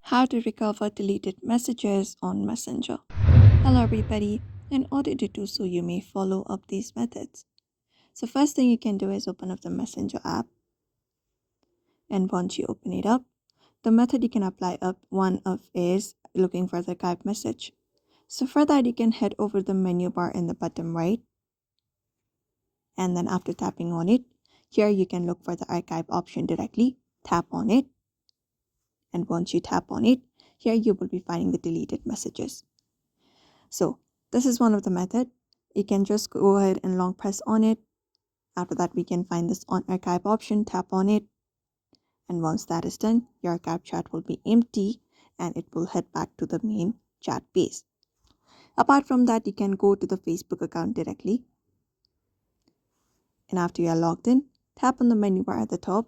How to recover deleted messages on Messenger. Hello everybody. In order to do so, you may follow up these methods. So first thing you can do is open up the Messenger app, and once you open it up, the method you can apply one of is looking for the archive message. So for that, you can head over the menu bar in the bottom right, and then after tapping on it, here you can look for the archive option directly. Tap on it, and once you tap on it, here you will be finding the deleted messages. So this is one of the method. You can just go ahead and long press on it. After that, we can find this on archive option, tap on it. And once that is done, your archive chat will be empty and it will head back to the main chat base. Apart from that, you can go to the Facebook account directly. And after you are logged in, tap on the menu bar at the top.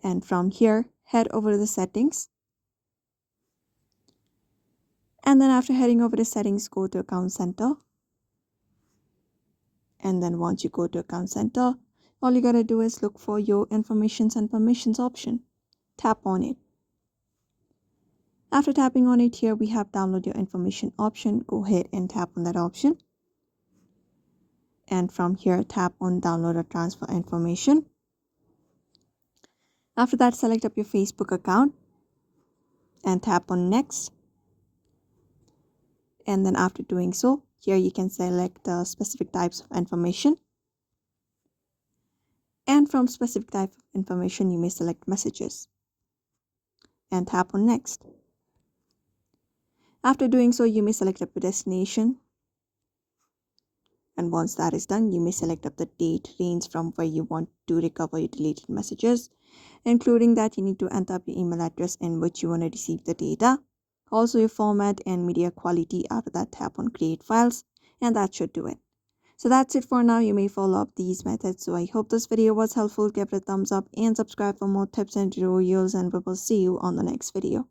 And from here, head over to the settings. And then after heading over to settings, go to account center. And then once you go to account center, all you gotta do is look for your informations and permissions option. Tap on it. After tapping on it, here we have download your information option. Go ahead and tap on that option. And from here, tap on download or transfer information. After that, select up your Facebook account and tap on next. And then after doing so, here you can select the specific types of information. And from specific type of information, you may select messages and tap on next. After doing so, you may select up your destination. And once that is done, you may select up the date range from where you want to recover your deleted messages. Including that, you need to enter up your email address in which you want to receive the data. Also your format and media quality. After that, tap on create files, and that should do it. So that's it for now. You may follow up these methods. So I hope this video was helpful. Give it a thumbs up and subscribe for more tips and tutorials, and we will see you on the next video.